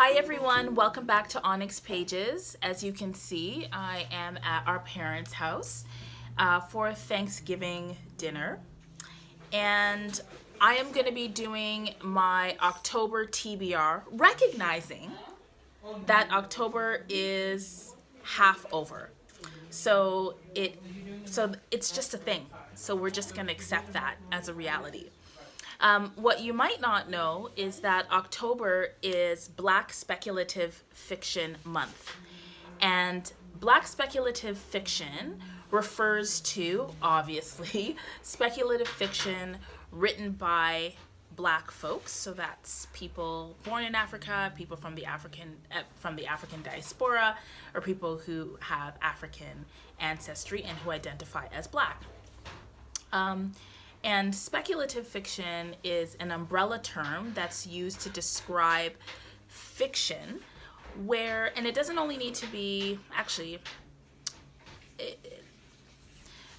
Hi everyone, welcome back to Onyx Pages. As you can see, I am at our parents' house for Thanksgiving dinner. And I am going to be doing my October TBR, recognizing that October is half over. So it's just a thing. So we're just going to accept that as a reality. What you might not know is that October is Black Speculative Fiction Month. And Black speculative fiction refers to, obviously, speculative fiction written by Black folks. So that's people born in Africa, people from the African diaspora, or people who have African ancestry and who identify as Black. And speculative fiction is an umbrella term that's used to describe fiction where, and it doesn't only need to be,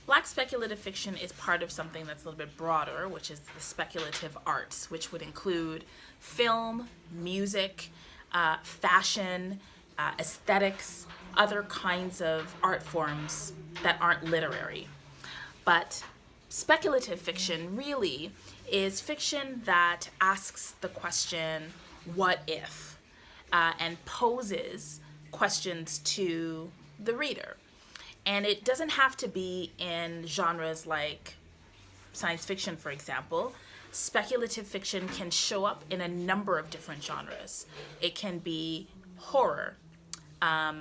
Black speculative fiction is part of something that's a little bit broader, which is the speculative arts, which would include film, music, fashion, aesthetics, other kinds of art forms that aren't literary. But speculative fiction really is fiction that asks the question, what if? And poses questions to the reader. And it doesn't have to be in genres like science fiction, for example. Speculative fiction can show up in a number of different genres. It can be horror.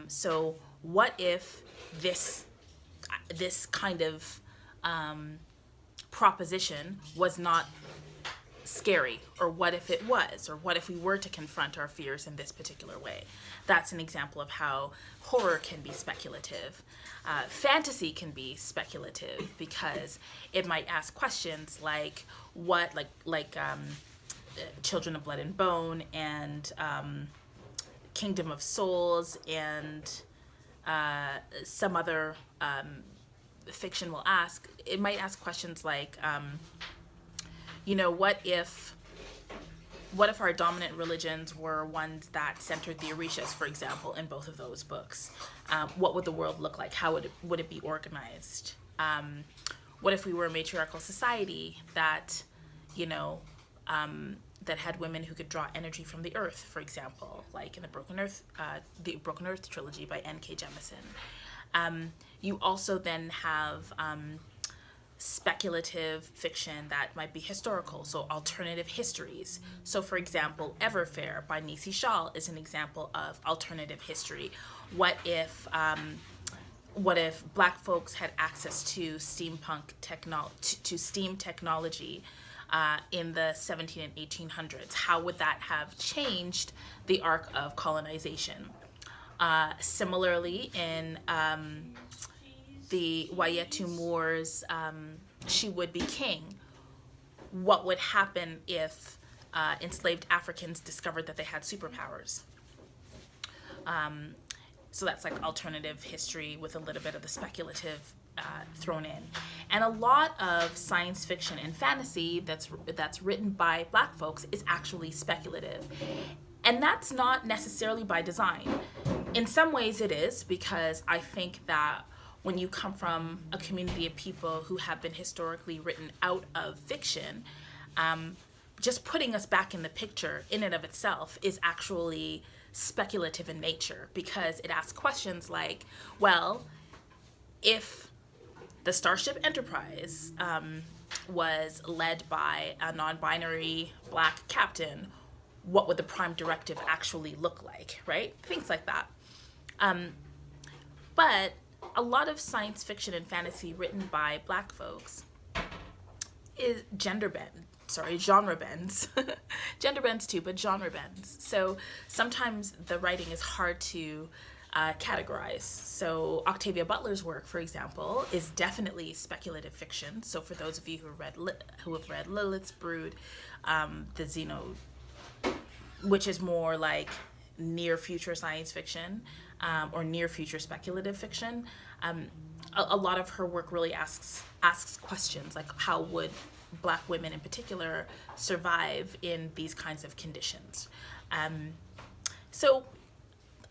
So what if this kind of proposition was not scary, or what if it was, or what if we were to confront our fears in this particular way? That's an example of how horror can be speculative. Fantasy can be speculative because it might ask questions like Children of Blood and Bone and Kingdom of Souls and some other fiction will ask. It might ask questions like, what if our dominant religions were ones that centered the Orishas, for example, in both of those books? What would the world look like? How would it be organized? What if we were a matriarchal society that, that had women who could draw energy from the earth, for example, like in the Broken Earth trilogy by N.K. Jemisin. You also then have speculative fiction that might be historical, so alternative histories. So, for example, Everfair by Nisi Shawl is an example of alternative history. What if Black folks had access to steam technology in the 17 and 1800s? How would that have changed the arc of colonization? Similarly, in the Wayetu Moors, She Would Be King, what would happen if enslaved Africans discovered that they had superpowers? So that's like alternative history with a little bit of the speculative thrown in. And a lot of science fiction and fantasy that's written by Black folks is actually speculative. And that's not necessarily by design. In some ways it is, because I think that when you come from a community of people who have been historically written out of fiction, just putting us back in the picture in and of itself is actually speculative in nature, because it asks questions like, well, if the Starship Enterprise was led by a non-binary Black captain, what would the prime directive actually look like, right? Things like that. But a lot of science fiction and fantasy written by Black folks is genre bends. Gender bends too, but genre bends. So sometimes the writing is hard to categorize. So Octavia Butler's work, for example, is definitely speculative fiction. So for those of you who have read Lilith's Brood, the Xeno, which is more like near future science fiction, or near future speculative fiction, a lot of her work really asks questions like, how would Black women in particular survive in these kinds of conditions? So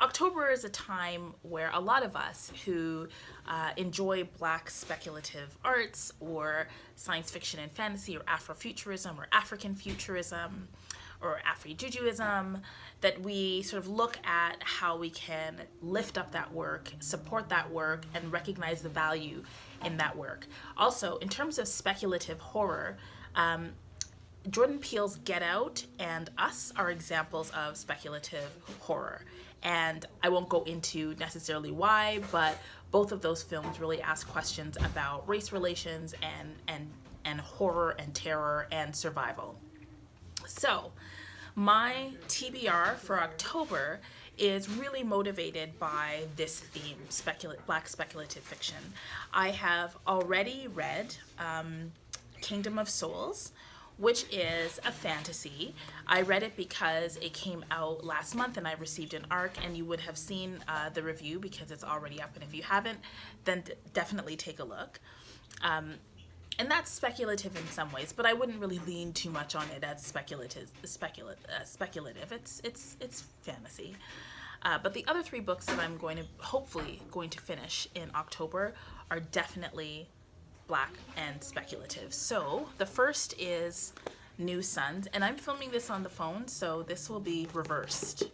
October is a time where a lot of us who enjoy Black speculative arts or science fiction and fantasy or Afrofuturism or African futurism or Afrojujuism, that we sort of look at how we can lift up that work, support that work, and recognize the value in that work. Also, in terms of speculative horror, Jordan Peele's Get Out and Us are examples of speculative horror. And I won't go into necessarily why, but both of those films really ask questions about race relations and horror and terror and survival. So, my TBR for October is really motivated by this theme, Black speculative fiction. I have already read Kingdom of Souls, which is a fantasy. I read it because it came out last month and I received an ARC, and you would have seen the review because it's already up. And if you haven't, then definitely take a look. And that's speculative in some ways, but I wouldn't really lean too much on it as speculative. It's fantasy. But the other three books that I'm hopefully going to finish in October are definitely Black and speculative. So the first is New Suns, and I'm filming this on the phone, so this will be reversed,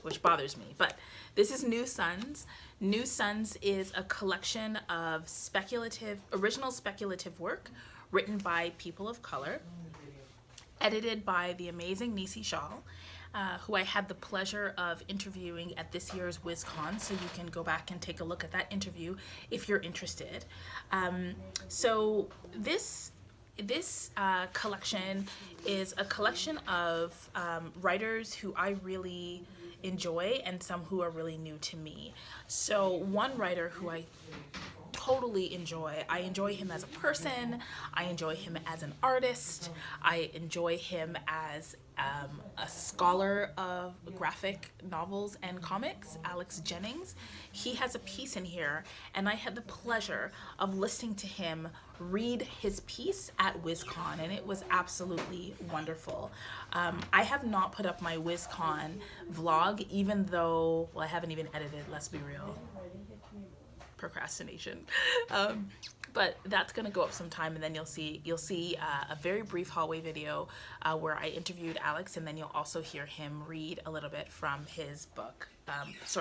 which bothers me. But this is New Suns. New Suns is a collection of original speculative work written by people of color, edited by the amazing Nisi Shaw, who I had the pleasure of interviewing at this year's WizCon, so you can go back and take a look at that interview if you're interested. So this collection is a collection of writers who I really enjoy and some who are really new to me. So one writer who I totally enjoy. I enjoy him as a person. I enjoy him as an artist. I enjoy him as a scholar of graphic novels and comics, Alex Jennings. He has a piece in here, and I had the pleasure of listening to him read his piece at WizCon, and it was absolutely wonderful. I have not put up my WizCon vlog, even though, well, I haven't even edited, let's be real. Procrastination. But that's gonna go up sometime, and then you'll see a very brief hallway video where I interviewed Alex, and then you'll also hear him read a little bit from his book,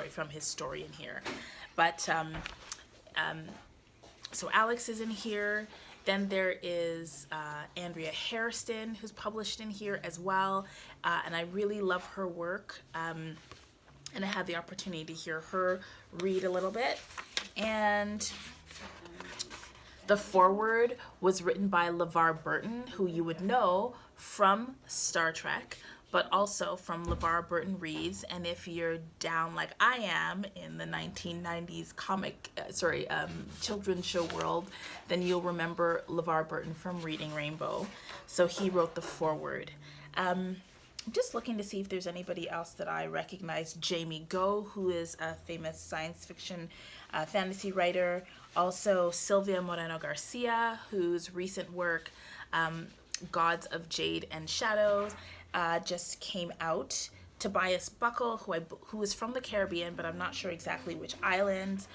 from his story in here. But so Alex is in here. Then there is Andrea Hairston, who's published in here as well, and I really love her work. And I had the opportunity to hear her read a little bit. And the foreword was written by LeVar Burton, who you would know from Star Trek, but also from LeVar Burton Reads. And if you're down like I am in the 1990s children's show world, then you'll remember LeVar Burton from Reading Rainbow. So he wrote the foreword. I'm just looking to see if there's anybody else that I recognize. Jamie Go, who is a famous science fiction fantasy writer. Also Sylvia Moreno Garcia, whose recent work, Gods of Jade and Shadows, just came out. Tobias Buckle, who is from the Caribbean, but I'm not sure exactly which island.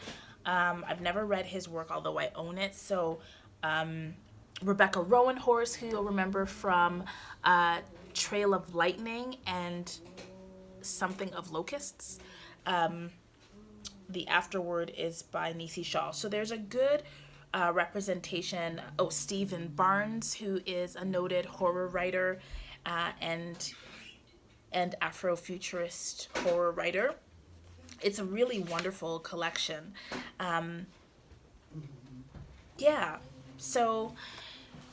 I've never read his work, although I own it. So Rebecca Rowanhorse, who you'll remember from Trail of Lightning and Something of Locusts. The afterword is by Nisi Shaw. So there's a good representation. Oh, Stephen Barnes, who is a noted horror writer and Afrofuturist horror writer. It's a really wonderful collection. So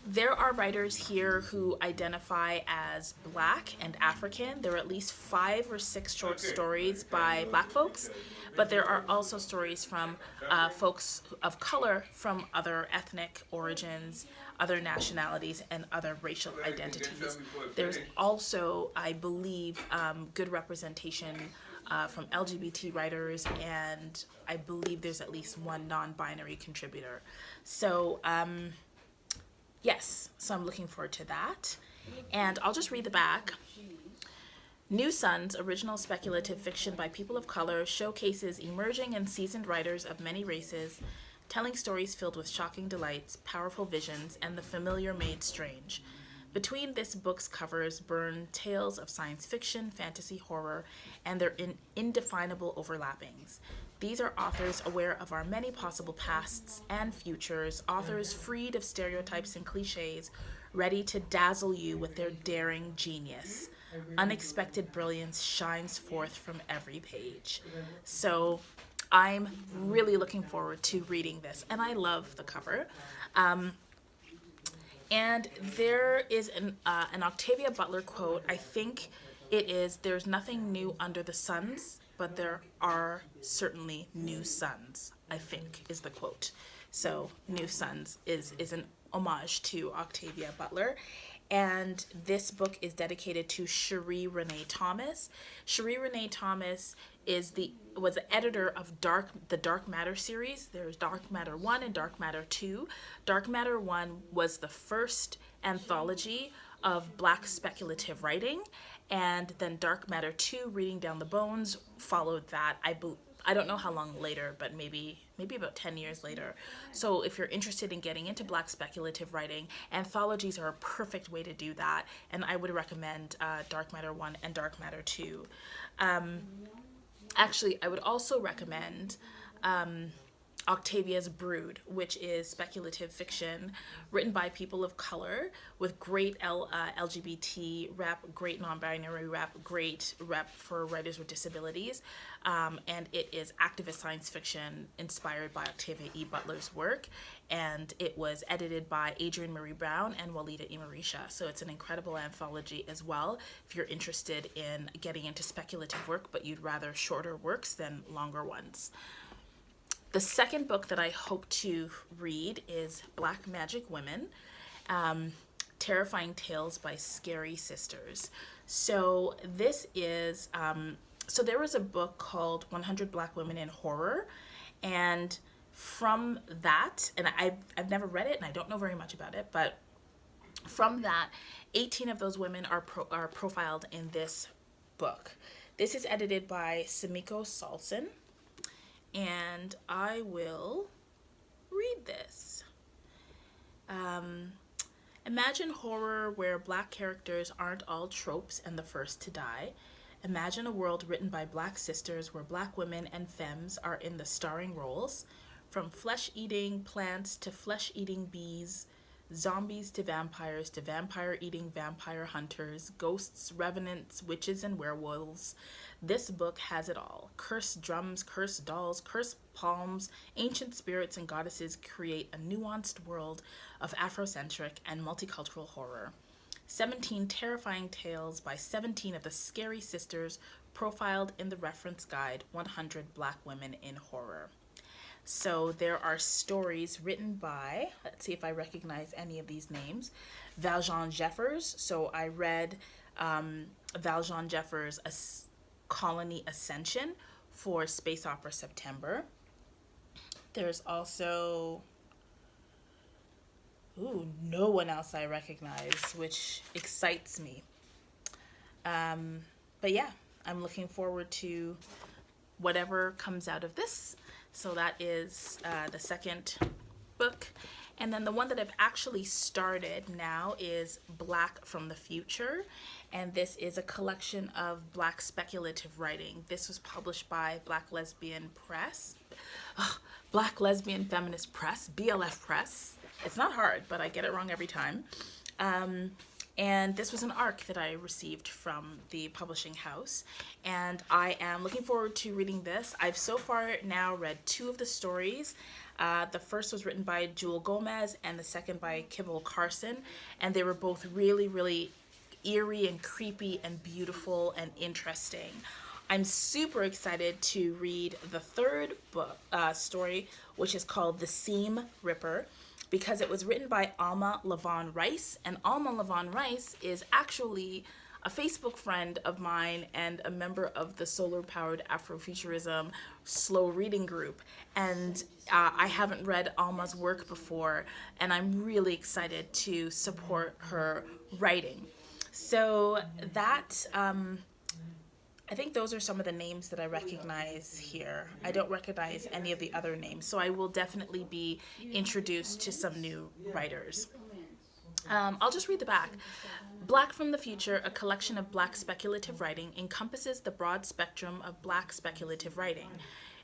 there are writers here who identify as Black and African. There are at least 5 or 6 short stories by Black folks, but there are also stories from folks of color from other ethnic origins, other nationalities, and other racial identities. There's also, I believe, good representation from LGBT writers, and I believe there's at least one non-binary contributor. So, yes, so I'm looking forward to that. And I'll just read the back. New Sons, original speculative fiction by people of color, showcases emerging and seasoned writers of many races, telling stories filled with shocking delights, powerful visions, and the familiar made strange. Between this book's covers burn tales of science fiction, fantasy, horror, and their indefinable overlappings. These are authors aware of our many possible pasts and futures, authors freed of stereotypes and cliches, ready to dazzle you with their daring genius. Unexpected brilliance shines forth from every page. So I'm really looking forward to reading this, and I love the cover. And there is an Octavia Butler quote. I think it is, "There's nothing new under the suns, but there are certainly new suns," I think is the quote. So New Suns is an homage to Octavia Butler. And this book is dedicated to Cherie Renee Thomas. Cherie Renee Thomas was the editor of the Dark Matter series. There's Dark Matter 1 and Dark Matter 2. Dark Matter 1 was the first anthology of Black speculative writing, and then Dark Matter 2, Reading Down the Bones, followed that. I don't know how long later, but maybe about 10 years later. So if you're interested in getting into Black speculative writing, anthologies are a perfect way to do that, and I would recommend Dark Matter 1 and Dark Matter 2. Actually, I would also recommend Octavia's Brood, which is speculative fiction written by people of color with great LGBT rep, great non-binary rep, great rep for writers with disabilities, and it is activist science fiction inspired by Octavia E. Butler's work, and it was edited by Adrienne Marie Brown and Walida Imarisha. So it's an incredible anthology as well if you're interested in getting into speculative work, but you'd rather shorter works than longer ones. The second book that I hope to read is Black Magic Women, Terrifying Tales by Scary Sisters. So this is, so there was a book called 100 Black Women in Horror, and from that, and I've never read it and I don't know very much about it, but from that, 18 of those women are profiled in this book. This is edited by Samiko Salson, and I will read this. Imagine horror where Black characters aren't all tropes and the first to die. Imagine a world written by Black sisters where Black women and femmes are in the starring roles, from flesh-eating plants to flesh-eating bees, zombies to vampire-eating vampire hunters, ghosts, revenants, witches, and werewolves. This book has it all. Cursed drums, cursed dolls, cursed palms, ancient spirits and goddesses create a nuanced world of Afrocentric and multicultural horror. 17 terrifying tales by 17 of the scary sisters profiled in the reference guide, 100 Black Women in Horror. So there are stories written by, let's see if I recognize any of these names, Valjean Jeffers. So I read Valjean Jeffers' Colony Ascension for Space Opera September. There's also, no one else I recognize, which excites me. But yeah, I'm looking forward to whatever comes out of this. So that is the second book. And then the one that I've actually started now is Black from the Future. And this is a collection of Black speculative writing. This was published by Black Lesbian Feminist Press, BLF Press. It's not hard, but I get it wrong every time. And this was an ARC that I received from the publishing house, and I am looking forward to reading this. I've so far now read 2 of the stories. The first was written by Jewel Gomez and the second by Kibble Carson, and they were both really, really eerie and creepy and beautiful and interesting. I'm super excited to read the third book story, which is called The Seam Ripper, because it was written by Alma Lavon Rice, and Alma Lavon Rice is actually a Facebook friend of mine and a member of the solar-powered Afrofuturism slow reading group. And I haven't read Alma's work before, and I'm really excited to support her writing. So that I think those are some of the names that I recognize here. I don't recognize any of the other names, so I will definitely be introduced to some new writers. I'll just read the back. Black from the Future, a collection of Black speculative writing, encompasses the broad spectrum of Black speculative writing,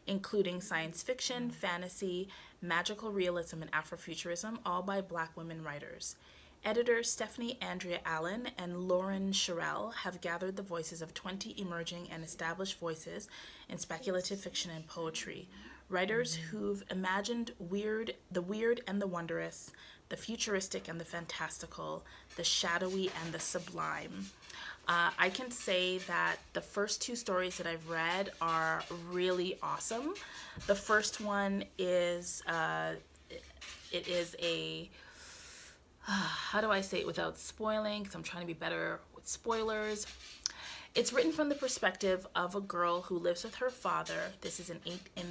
including science fiction, fantasy, magical realism, and Afrofuturism, all by Black women writers. Editors Stephanie Andrea Allen and Lauren Sherrill have gathered the voices of 20 emerging and established voices in speculative fiction and poetry. Writers who've imagined the weird and the wondrous, the futuristic and the fantastical, the shadowy and the sublime. I can say that the first two stories that I've read are really awesome. The first one is it is a how do I say it without spoiling? Because I'm trying to be better with spoilers. It's written from the perspective of a girl who lives with her father. This is in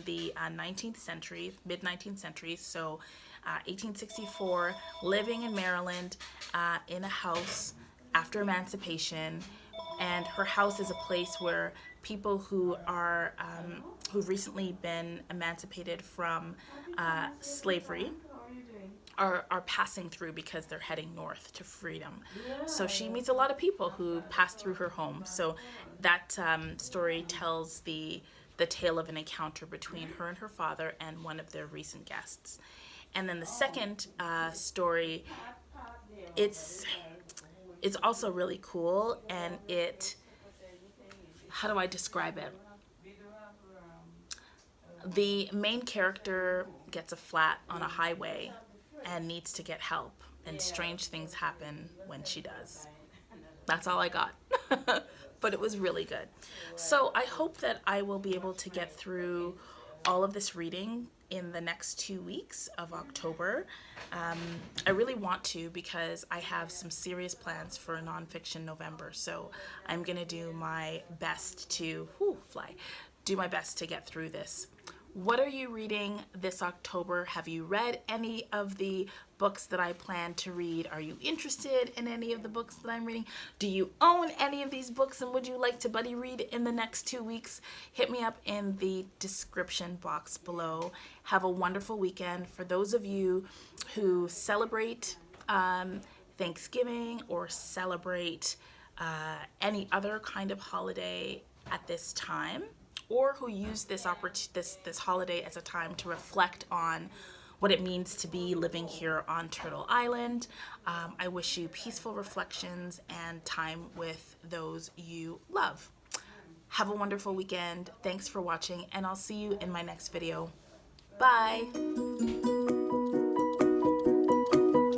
the 19th century, mid 19th century, so 1864, living in Maryland in a house after emancipation. And her house is a place where people who are who've recently been emancipated from slavery are passing through because they're heading north to freedom. So she meets a lot of people who pass through her home. So that story tells the tale of an encounter between her and her father and one of their recent guests. And then the second story, it's also really cool, and how do I describe it? The main character gets a flat on a highway and needs to get help, and strange things happen when she does. That's all I got. But it was really good. So I hope that I will be able to get through all of this reading in the next 2 weeks of October. I really want to, because I have some serious plans for a nonfiction November. So I'm going to do my best to do my best to get through this. What are you reading this October? Have you read any of the books that I plan to read? Are you interested in any of the books that I'm reading? Do you own any of these books, and would you like to buddy read in the next 2 weeks? Hit me up in the description box below. Have a wonderful weekend. For those of you who celebrate Thanksgiving or celebrate any other kind of holiday at this time, or who use this holiday as a time to reflect on what it means to be living here on Turtle Island. I wish you peaceful reflections and time with those you love. Have a wonderful weekend. Thanks for watching, and I'll see you in my next video. Bye.